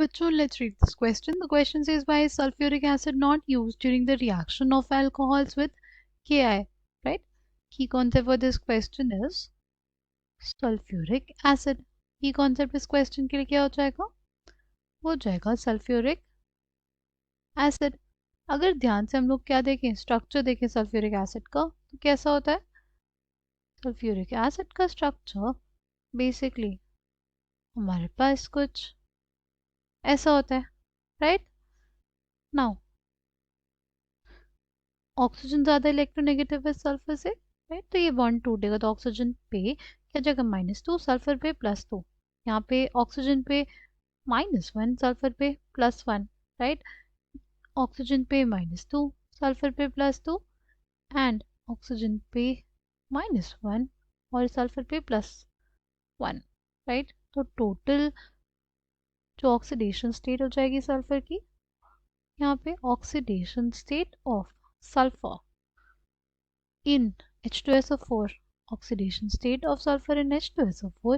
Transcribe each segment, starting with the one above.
bachcho, let's read this question. The question says, why is sulfuric acid not used during the reaction of alcohols with Ki? Right? Key concept for this question is sulfuric acid. Key concept इस question के लिए क्या हो जाएगा? हो जाएगा sulfuric acid. अगर ध्यान से हम लोग क्या देखें, स्ट्रक्चर देखें सल्फ्यूरिक एसिड का, तो कैसा होता है? सल्फ्यूरिक एसिड का स्ट्रक्चर बेसिकली हमारे पास कुछ ऐसा होता है, राइट? नाउ ऑक्सीजन ज़्यादा इलेक्ट्रोनेगेटिव है सल्फर से, राइट? तो ये बॉन्ड टूटेगा तो ऑक्सीजन पे क्या जाएगा -2, सल्फर पे +2. यहाँ पे ऑक्सीजन पे -1, सल्फर पे +1, राइट? ऑक्सीजन पे -2, सल्फर पे +2 एंड ऑक्सीजन पे -1 और सल्फर पे +1, राइट? तो टोटल जो ऑक्सीडेशन स्टेट हो जाएगी सल्फर की, यहाँ पे oxidation state of sulfur in H2SO4, oxidation state of sulfur in H2SO4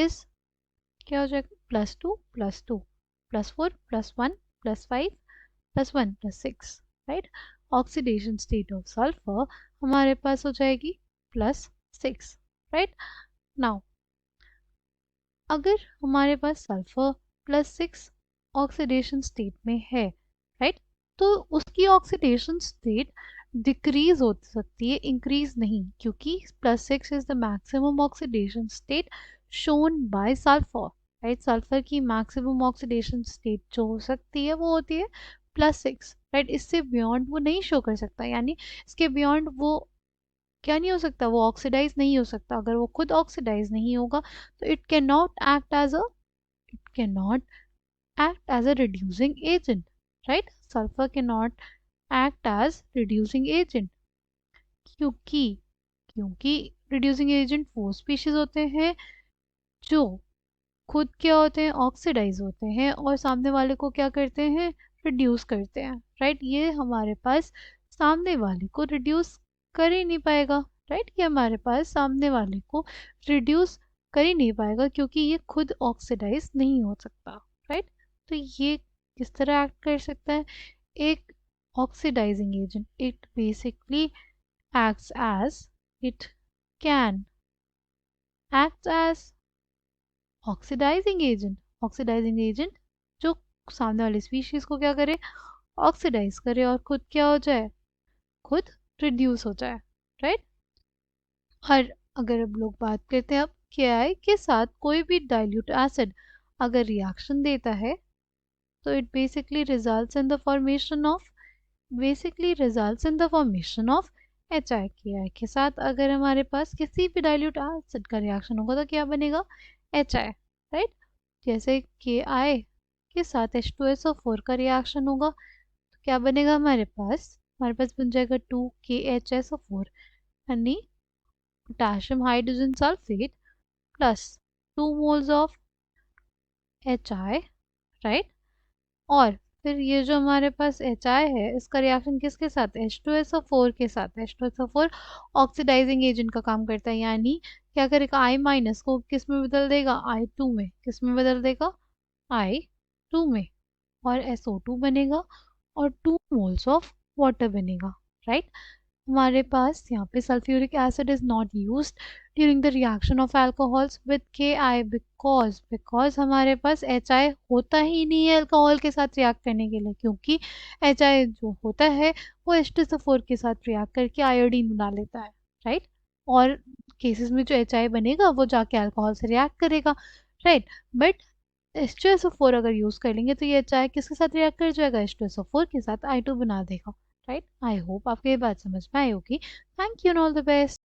is क्या हो जाएगा? +2 +2 +4 +1 +5 +1 +6, right? Oxidation state of sulphur हमारे पास हो जाएगी +6, राइट? नाउ अगर हमारे पास सल्फर +6 ऑक्सीडेशन स्टेट में है, राइट, तो उसकी ऑक्सीडेशन स्टेट डिक्रीज हो सकती है, इंक्रीज नहीं, क्योंकि +6 is the maximum oxidation state shown by sulphur, right? Sulphur की मैक्सिमम ऑक्सीडेशन स्टेट जो हो सकती है वो होती है +6, राइट? इससे बियॉन्ड वो नहीं शो कर सकता, यानी इसके बियॉन्ड वो क्या नहीं हो सकता, वो ऑक्सीडाइज नहीं हो सकता. अगर वो खुद ऑक्सीडाइज नहीं होगा तो it can not act as a reducing agent, right? Sulphur can not act as reducing agent क्योंकि रिड्यूसिंग एजेंट वो स्पीशीज होते हैं जो खुद क्या होते हैं, ऑक्सीडाइज होते हैं और सामने वाले को क्या करते हैं, रिड्यूस करते हैं, राइट? ये हमारे पास सामने वाले को रिड्यूस कर ही नहीं पाएगा, राइट? ये हमारे पास सामने वाले को रिड्यूस कर ही नहीं पाएगा क्योंकि ये खुद ऑक्सीडाइज नहीं हो सकता, राइट? तो ये किस तरह एक्ट कर सकता है? एक oxidising agent. It basically acts as it can act as oxidising agent जो सामने वाली स्पीशीज को क्या करे, ऑक्सीडाइज करे और खुद क्या हो जाए, खुद रिड्यूस हो जाए, राइट? और अगर अब लोग बात करते हैं अब KI के साथ कोई भी डाइल्यूट एसिड अगर रिएक्शन देता है तो it basically results in the formation of HI. के साथ अगर हमारे पास किसी भी डाइल्यूट एसिड का रिएक्शन होगा तो क्या बनेगा, HI, राइट? जैसे KI के साथ H2SO4 का रिएक्शन होगा तो क्या बनेगा, हमारे पास बन जाएगा 2KHSO4 यानी potassium hydrogen sulphate plus 2 moles of HI, right? और फिर ये जो हमारे पास HI है इसका रिएक्शन किसके साथ, H2SO4 के साथ. H2SO4 ऑक्सीडाइजिंग एजेंट का काम करता है, यानी क्या करेगा, I- को किस में बदल देगा, I2 में. किस में बदल देगा, I2 में, और SO2 बनेगा और 2 मोल्स ऑफ वाटर बनेगा, राइट? हमारे पास यहाँ पे sulphuric acid is not used during the reaction of alcohols with KI because हमारे पास HI होता ही नहीं है अल्कोहल के साथ रिएक्ट करने के लिए, क्योंकि HI जो होता है वो H2SO4 के साथ रिएक्ट करके आयोडीन बना लेता है, राइट? और केसेस में जो HI बनेगा वो जाके अल्कोहल से रिएक्ट करेगा, राइट? बट H2SO4 अगर यूज कर लेंगे तो ये HI किसके साथ रिएक्ट कर जाएगा, H2SO4 के साथ I2 बना देगा, राइट? आई होप आपको ये बात समझ में आई होगी. Thank you and all the best.